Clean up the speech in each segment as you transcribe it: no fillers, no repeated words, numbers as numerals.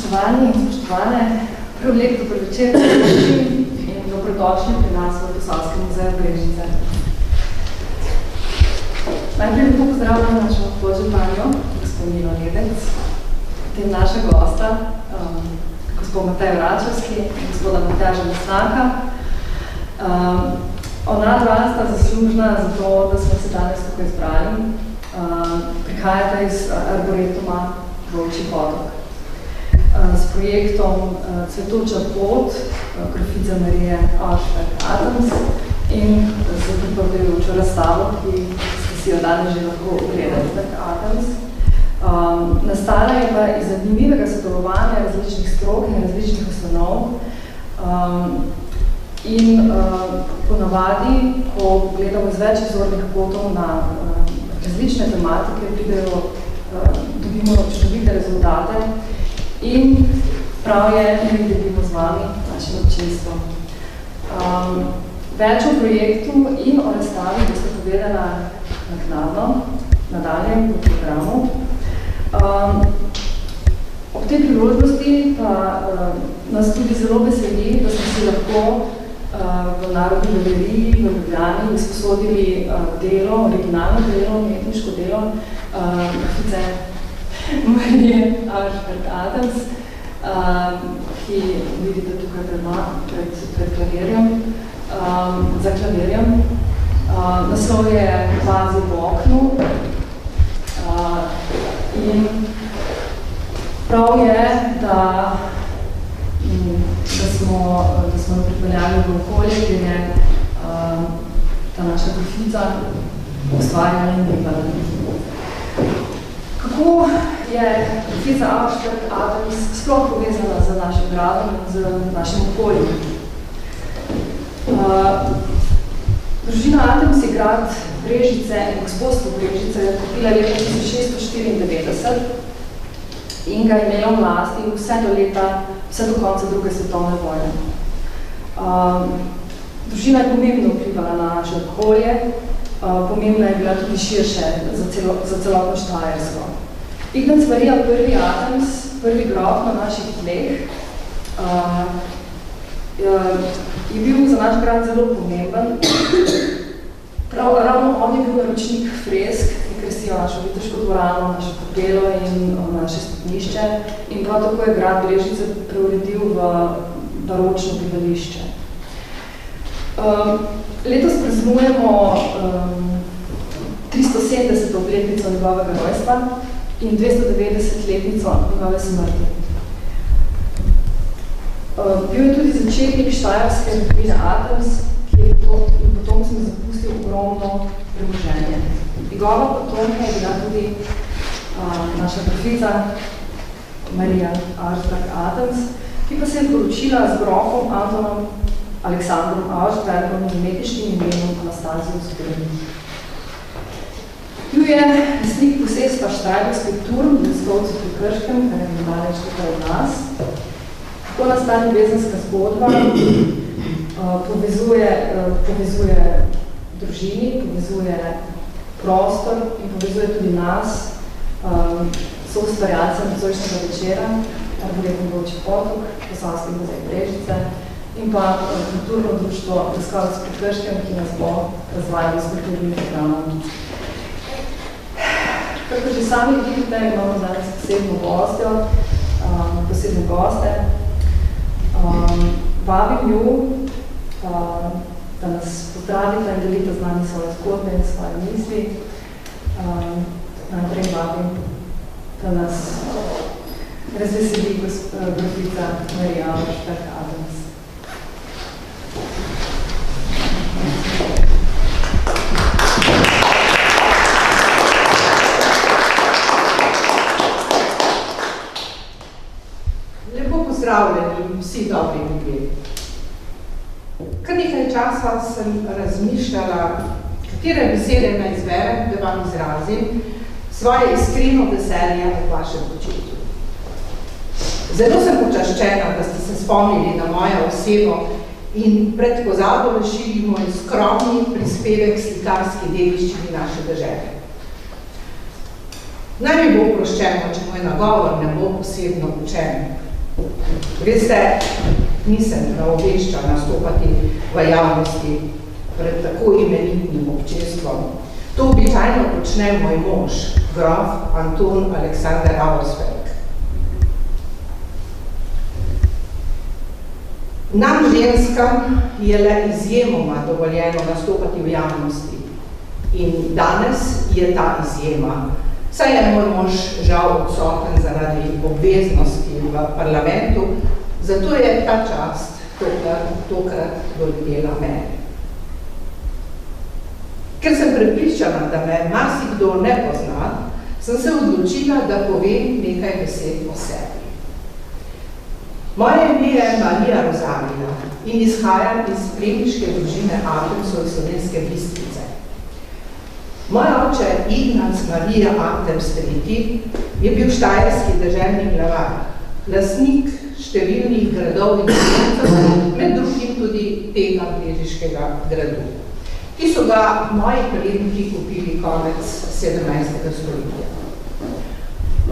Spoštovani in spoštovane, prav lep dober večer in dobrodošli pri nas v Posavskem muzeju Brežice. Najprej lepo pozdravljam našo podžupanjo, gospod Milo Ledec, potem naša gosta, gospod Matej Vračevski in gospoda Mateja Lesnaka. Ona dva sta zaslužna za to, da smo se danes tukaj zbrali. Prihajate iz Arboretuma Volčji potok. S projektom Cvetoča pot, grafice Marije Auersperg-Adams in z pripravljajočo razstavo, ki ste si jo danes že lahko ogledali, Adams. Nastala je pa iz zanimivega sodelovanja različnih strok in različnih ustanov. In ponavadi, ko gledamo iz več izvornih kotov na različne tematike, dobimo čudovite rezultate in prav je, da jih delimo z vami, našim občinstvom. Več o projektu in o razstavi boste povedala naknadno, nadalje v programu. Ob tej priložnosti pa nas tudi zelo veseli, da smo si lahko v Narodni galeriji v Ljubljani izposodili delo, originalno delo, umetniško delo grafice Marije Auersperg-Adams, ki vidite tukaj pred klavirjem, za klavirjem. Naslov je Vazi v oknu in prav je, da smo pripeljali v okolje, kjer je ta naša grafica ustvarjala in bivala. Kako je grafica Auersperg-Adams sploh povezana z našim gradom in z našim okoljem? Družina Adams je grad Brežice in gospodstvo Brežice kupila leta 1694 in ga imela v lasti vse do konca druge svetovne vojne. Družina je pomembno vplivala na naše okolje, pomembna je bila tudi širše za celotno Štajersko. Ignác Marija I. Adams, prvi grof na naših tleh, je bil za naš grad zelo pomemben. Ravno on je bil naročnik fresk, ki krasijo našo Viteško dvorano, našo kapelo in naše stopnišče in prav tako je grad Brežice preuredil v baročno bivališče. Letos praznujemo 370. obletnico njegovega rojstva in 290-letnico njegove smrti. Bil je tudi začetnik štajerske rodbine Adams, ki je potem smo zapustil ogromno premoženje. Njegova potomka je bila tudi naša grafica Marija Auersperg-Adams, ki pa se je poročila z grofom Antonom Aleksandrom Auerspergom z umetniškim imenom Anastazijo Zgodin. Bil je lastnik posestva Štrajberskih turm v Stolcu pri Krškem, kar je namaleč tukaj od nas. Tako nastane ljubezenska zgodba, povezuje družini, povezuje prostor in povezuje tudi nas, soustvarjalcem nocojšnjega večera, Arboretum Volčji potok, Posavski muzej Brežice in pa kulturno društvo Leskovec pri Krškem, ki nas bo razvajali s kulturnim programom. Kako že sami vidite, imamo danes posebno goste. Vabim ju, da nas pozdravite in delite z nami svoje zgodbe in svoje misli. Najprej vabim, da nas razveseli grafica Marija Auersperg-Adams. Pozdravljeni vsi dobri ljudje. Kar nekaj časa sem razmišljala, katere besede naj izberem, da vam izrazim svoje iskreno veselje v vašem početju. Zelo sem počaščena, da ste se spomnili na mojo osebo in pred pozabo rešili moj skromni prispevek slikarski dediščini naše dežele. Naj mi bo oproščeno, če moj nagovor ne bo posebno učen. Veste, nisem naobešča nastopati v javnosti pred tako imenitnim občestvom. To običajno počne moj mož, grof Anton Aleksander Auersperg. Nam ženskam je le izjemoma dovoljeno nastopati v javnosti. In danes je ta izjema. Saj je moj mož žal odsoten zaradi obveznosti v parlamentu, zato je ta čast tokrat doletela mene. Ker sem prepričana, da me marsikdo ne pozna, sem se odločila, da povem nekaj besed o sebi. Moje ime je Marija Rozalija in izhajam iz plemiške družine Atemsov iz Slovenske Bistrice. Moj oče Ignac Marija Atems III je bil štajerski deželni glavar, lastnik številnih gradov in mestov, med drugim tudi tega brežiškega gradu, ki so ga moji predniki kupili konec 17. stoletja.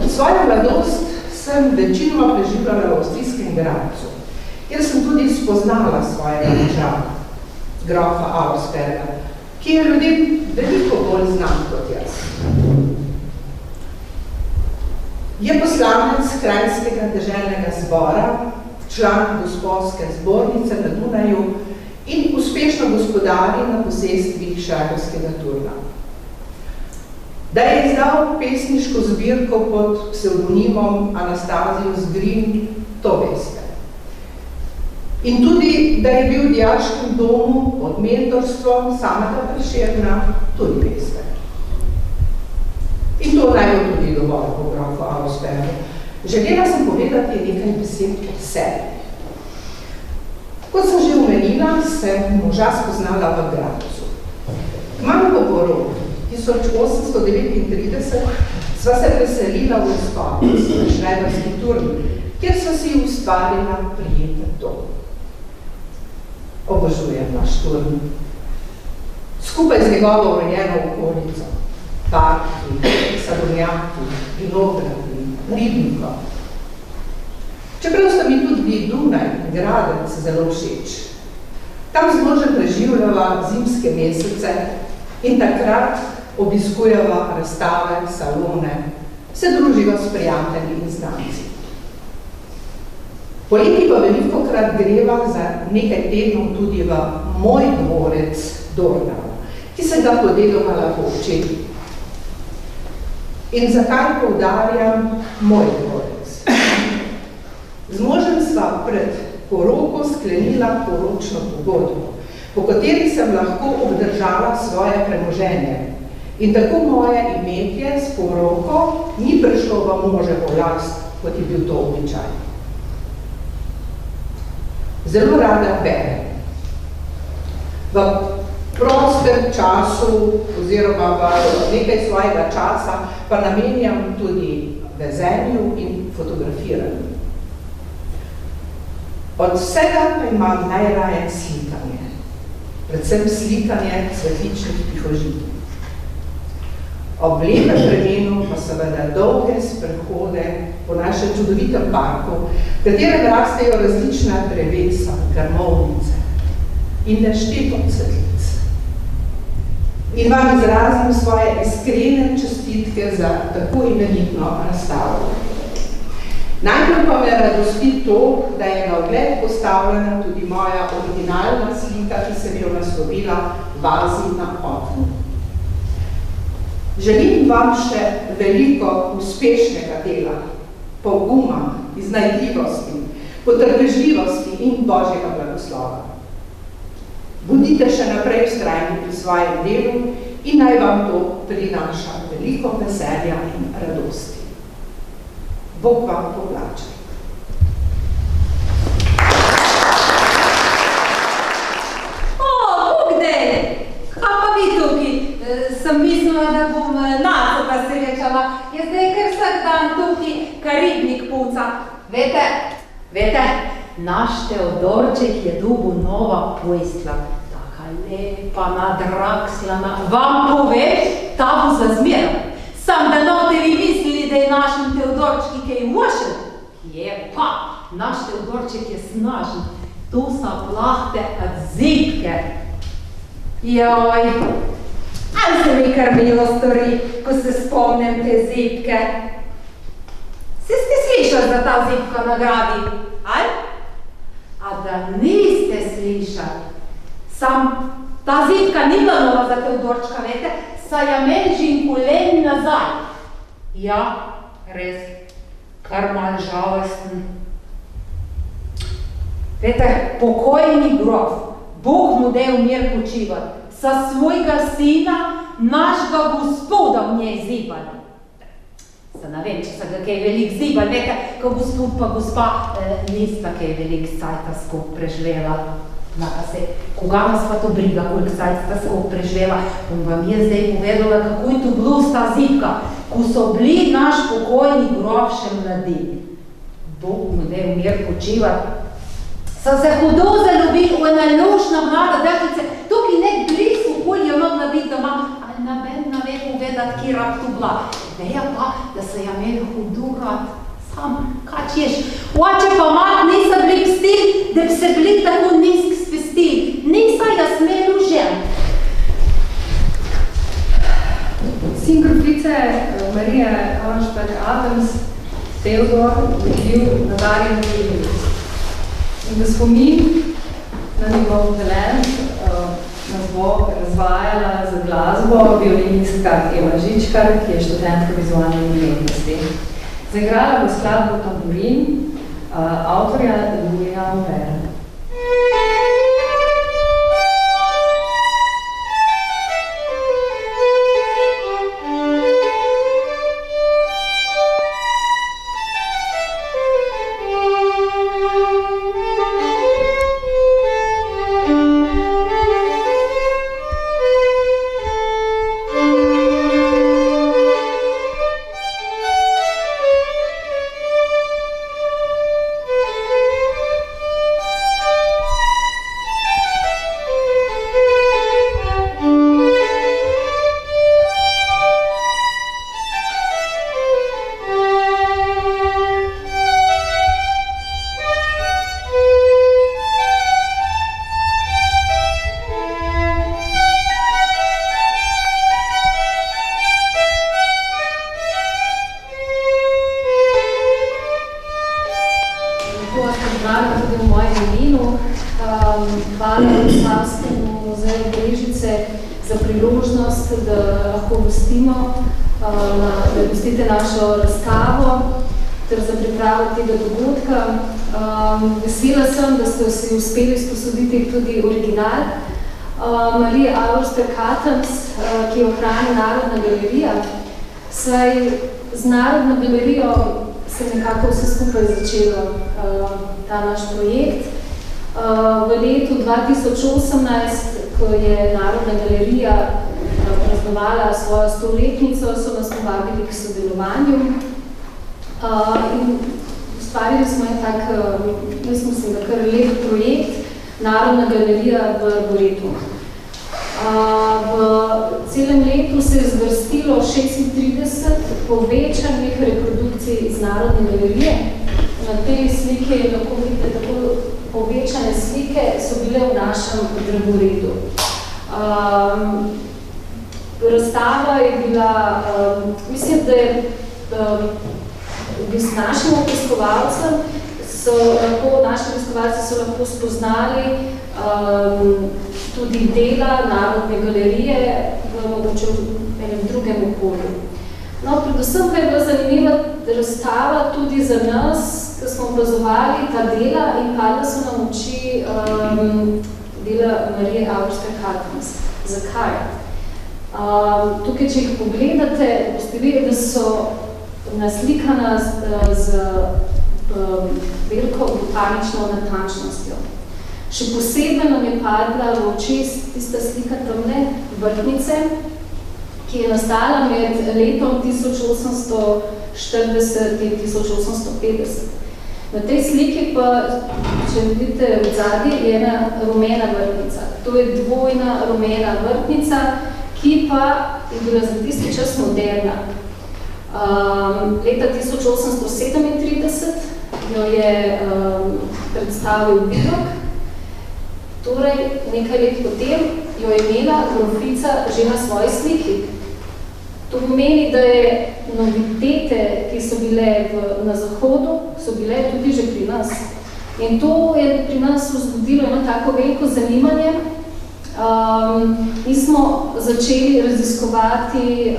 Svojo mladost sem večinoma preživljala v avstrijskem Gradcu, kjer sem tudi spoznala svojega moža, grofa Auersperga, ki je ljudem veliko bolj znan kot jaz. Je poslanec Kranjskega deželnega zbora, član Gospodske zbornice na Dunaju in uspešno gospodari na posestvih Šagovskega Turna. Da je izdal pesniško zbirko pod psevdonimom Anastasius Green, to veste. In tudi, da je bil v dijaškem domu pod mentorstvom samega Prešerna, tudi veste. In to naj bo tudi dovolj po grofu Auerspergu. Želela sem povedati nekaj besed o sebi. Kot sem že omenila, sem moža spoznala v Gradcu. Kmalu po porodu 1839 sva se preselila v Skopje, na Šreberski Turn, kjer sva si ustvarila prijeten dom. Obožujem naš Turn. Skupaj z njegovo urejeno okolico, parki, sadovnjaki, vinogradi, ribnikom. Čeprav sta mi tudi Dunaj, Gradec, zelo všeč. Tam z možem preživljava zimske mesece in takrat obiskujeva razstave, salone, se druživa s prijatelji in znanci. Poleti pa velikokrat greva za nekaj tednov tudi v moj dvorec Dornau, ki sem ga podedovala po očetu. In zakaj poudarjam moj dvorec? Z možem sva pred poroko sklenila poročno pogodbo, po kateri sem lahko obdržala svoje premoženje. In tako moje imetje s poroko ni prišlo v moževo last, kot je bil to običaj. Zelo rada berem. V prostem času oziroma v nekaj svojega časa pa namenjam tudi vezenju in fotografiranju. Od vsega pa imam najraje slikanje, predvsem slikanje cvetličnih pihožitov. Ob lepem vremenu pa seveda dolge sprehode po našem čudovitem parku, v katerem rastejo različna drevesa, grmovnice in nešteto cvetlic. In vam izrazim svoje iskrene čestitke za tako imenitno razstavo. Najbolj pa me radosti to, da je na ogled postavljena tudi moja originalna slika, ki sem jo naslovila Vazi na oknu. Želim vam še veliko uspešnega dela, poguma, iznajdljivosti, potrpežljivosti in Božjega blagoslova. Budite še naprej vztrajni pri svojem delu in naj vam to prinaša veliko veselja in radosti. Bog vam poplača. Bog dej! Kaj pa vi tukaj? Sem mislila, da bom Naco pa srečala. Je zdaj kar vsak dan tukaj karibnik puca. Vete, naš Teodorček je dobil nova pojstla. Taka lepa, nadrakslana. Vam poveš, ta bo za zmerom. Sam da note vi mislili, da je našem Teodorčki kaj ušel. Je pa. naš Teodorček je snažen. To so plahte od zipke. Joj, ali se mi kar milo stori, ko se spomnim te zipke. Se ste slišali za ta zipka nagradi, ali? A da niste slišali, sam ta zipka ni bila nova za Teodorčka, vete, saj je menžin kolen nazaj. Ja, res, kar malo žalosten. Vete, pokojni grof, Bog mu dej v mir počivati, sa svojega sina, našega gospoda v njej zibali. Se ne vem, če se ga kaj velik zibali, vete, ko gospod pa gospa nista kaj velik cajta skup preživela. Pa se, koga nas pa to briga, koliko cajta skup preživela, bom vam je zdaj povedala, kako je to bilo s ta zibka, ko so bili naš pokojni grof še mladi. Bog mu dej v mir počivati. So se hudo zaljubili v ena lušna mlada deklice, tukaj nek blizu okolje mogla biti doma, ali naben ne ve povedati, kje rad tu bila. Veja pa, da se je imeli hudo rad. Sam, kaj češ? Oče pa mat nisa bili pstil, da bi se bili tako nizk spestili. Nisa je smelu žen. Sin grofice Marije Auersperg-Adams, Teodor, je bil nadarjen velinik. In v spomin na njegov talent nas bo razvajala za glasbo violinistka Eva Žičkar, ki je študentka vizualne umetnosti. Zaigrala bo skladbo Tamburin avtorja Louisa Aubert. Vesela sem, da ste si uspeli sposoditi tudi original Marije Auersperg-Adams, ki jo hrani Narodna galerija. Saj z Narodno galerijo se nekako vse skupaj začelo ta naš projekt. V letu 2018, ko je Narodna galerija praznovala svojo 100-letnico, so nas povabili k sodelovanju. In ustvarili smo en tak, jaz mislim, da kar lep projekt, Narodna galerija v Arboretu. V celem letu se je zvrstilo 36 povečanih reprodukcij iz Narodne galerije. Na tej slike lahko vidite, tako povečane slike so bile v našem Arboretu. Razstava je bila, mislim, da je s našim obiskovalcem naši obiskovalci so lahko spoznali tudi dela Narodne galerije v mogoče enem drugem okolju. No, predvsem pa je bila zanimiva razstava tudi za nas, ko smo opazovali ta dela in padla so nam oči dela Marije Auersperg-Adams. Zakaj? Tukaj, če jih pogledate, boste videli, da so naslikana z veliko botanično natančnostjo. Še posebej nam je padla v oči tista slika tamne vrtnice, ki je nastala med letom 1840 in 1850. Na tej sliki pa, če vidite v zadnji, je ena rumena vrtnica. To je dvojna rumena vrtnica, ki pa je bila za tisti čas moderna. Leta 1837 jo je predstavil Vidok. Torej, nekaj let potem jo je imela grofica že na svoji sliki. To pomeni, da je novitete, ki so bile na Zahodu, so bile tudi že pri nas. In to je pri nas vzbudilo eno tako veliko zanimanje. Mi smo začeli raziskovati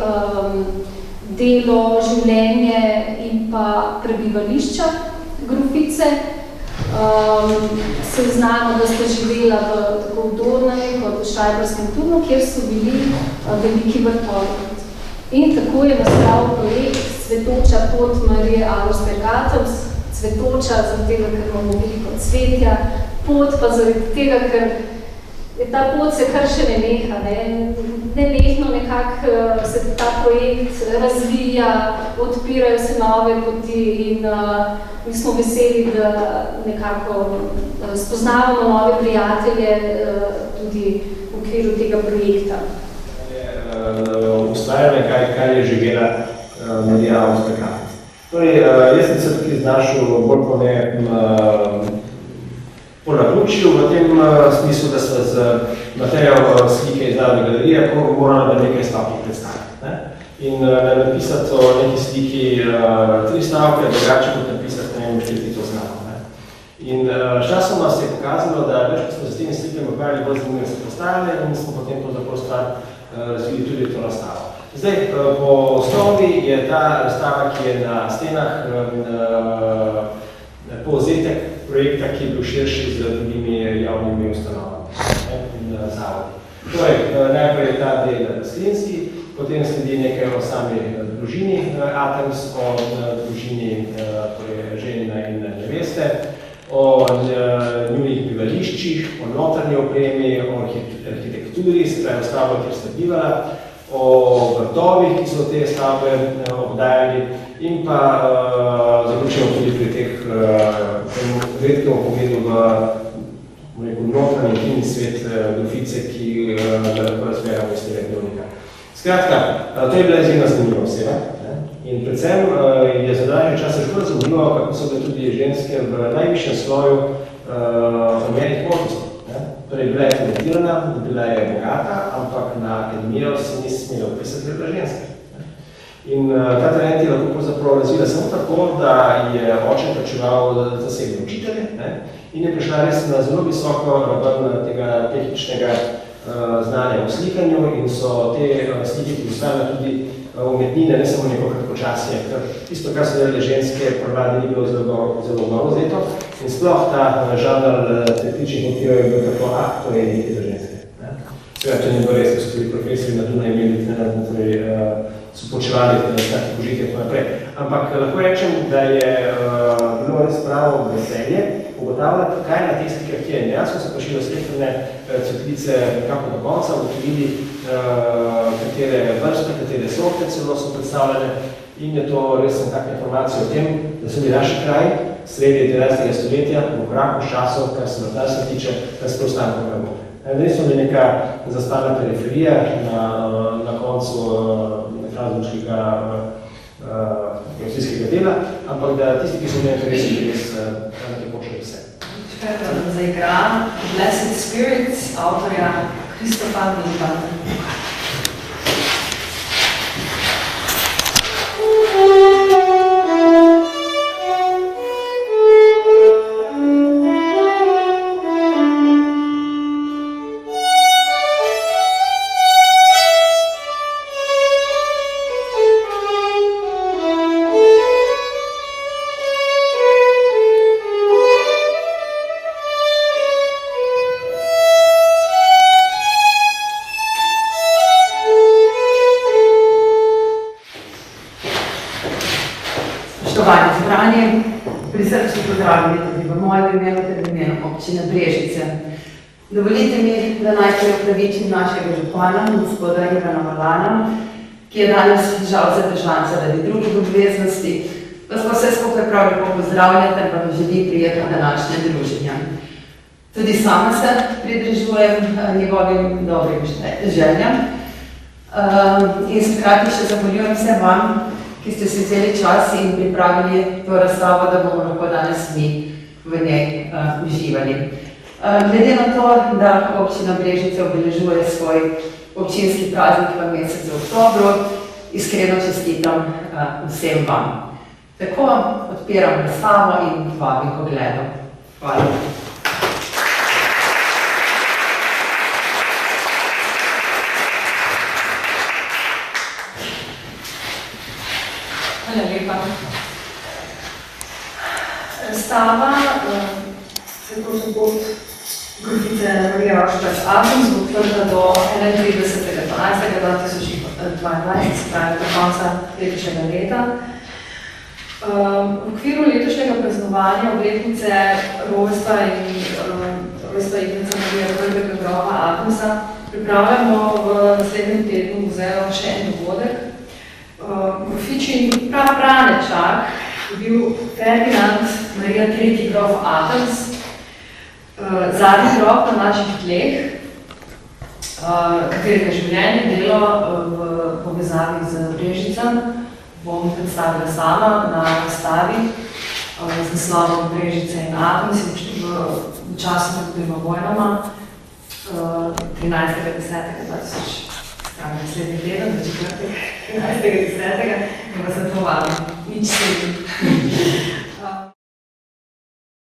delo, življenje in pa prebivališča grofice. Se znamo, da sta živela tako v Dornaju kot v Šrajberskem Turnu, kjer so bili veliki vrtovi. In tako je nastal projekt Cvetoča pot Marije Auersperg-Atoms, cvetoča zaradi tega, ker imamo veliko cvetja, pot pa zaradi tega, ker ta pot se kar še ne neha. Nenehno nekako se ta projekt razvija, odpirajo se nove poti in mi smo veseli, da nekako spoznavamo nove prijatelje tudi v okviru tega projekta. Ustvarjanje, kaj je živela Marija Auersperg-Atoms. Torej, jaz sem se tukaj znašel bolj po naključju v tem smislu, da smo z materijo slike iz Narodne galerije morali nekaj stavkih predstaviti. In napisati o neki sliki 3 stavke, drugače kot napisati na 4 stavke. In časoma se je pokazalo, da več, ko smo z temi slikami ukvarjali, bolj zanimivo se postavili in smo potem to zapravo stvar razvili tudi to razstavo. Zdaj, po osnovi je ta razstava, ki je na stenah, povzetek projekta, ki je bil širši z drugimi javnimi ustanovami in zavodi. Torej, najprej je ta del rastlinski, potem sledi nekaj o sami družini Atoms, o družini ženina in neveste, o njunih bivališčih, o notranji opremi, o arhitekturi, se pravi stavbo, kjer sta bivala, o vrtovih, ki so te stavbe obdajali in pa zaključimo tudi pri teh redkem pogledu v notranji intimni svet grofice, ki ga lahko razmeramo iz tega dnevnika. Skratka, to je bila izjemna zanimiva oseba in predvsem je za današnji čas škoda zanimivo, kako so bile tudi ženske v najvišjem sloju omenjenih možnosti. Torej, bila je talentirana, bila je bogata, ampak na akademijo se ni smela upisati, da je bila ženska. In ta talent je lahko pravzaprav razvila samo tako, da je oče plačeval zasebne učitelje in je prišla res na zelo visoko raven tega tehničnega znanja o slikanju in so te slike, ki postavljala tudi umetnine, ne samo neko kratkočasje, ker tisto, kar so delali ženske, prvadi ni bilo zelo dobro vzeto in sploh ta žanr tehničnih motivov je bil tako, to je nekaj za ženske. Seveda, to ni bilo res, ko so tudi profesori na Dunaju imeli, so počevali takih božitje in tako naprej. Ampak lahko rečem, da je bilo res pravo veselje ugotavljati, kaj na teh slikah je. Dejansko so prišli osvetljene cvetlice nekako do konca, ugotovili, katere vrste, katere sorte celo so predstavljene in je to res nekakva informacija o tem, da so bili naši kraji sredi 19. stoletja v koraku s časov, kar se vrtarstva tiče, da se prostanko ne bo. Ne so bili neka zastavna periferija na koncu Franzburškega avstrijskega dela, ampak da tisti, ki so bili interesni, res nekaj počeli vse. Zaigram Blessed Spirits avtorja Kristofa Milibanda. Dovolite mi, da najprej opravičim našega župana, gospoda Ivana Malana, ki je danes žal zadržan zaradi drugih obveznosti, pa smo vse skupaj prav lepo pozdravljati, pa vam želi prijetno današnje druženje. Tudi sama se pridružujem njegovim dobrim željam in hkrati še zahvaljujem se vam, ki ste si vzeli čas in pripravili to razstavo, da bomo lahko danes mi v njej uživali. Glede na to, da občina Brežice obeležuje svoj občinski praznik v mesecu oktobru, iskreno čestitam vsem vam. Tako odpiram razstavo in vabim k ogledu. Hvala. Hvala lepa. Razstava Svetovni pot grofice Marije Rošpec Atoms bo odprta do 31.12.2022, se pravi do konca letošnjega leta. V okviru letošnjega praznovanja obletnice rojstva in rojstva Ignaca Marija prvega grofa Atomsa pripravljamo v naslednjem tednu v muzeju še en dogodek. Grofičin pranečak je bil Ferdinand Marija III. Grof Atoms, zadnji grof na naših tleh, katerega življenje delo v povezavi z Brežicem bom predstavila sama na razstavi z naslovom Brežice in Atoms v času med obema vojnama 13.10.2000. Naslednji teden, v četrtek, 13.10. in vas na to vabim. Nič sredim.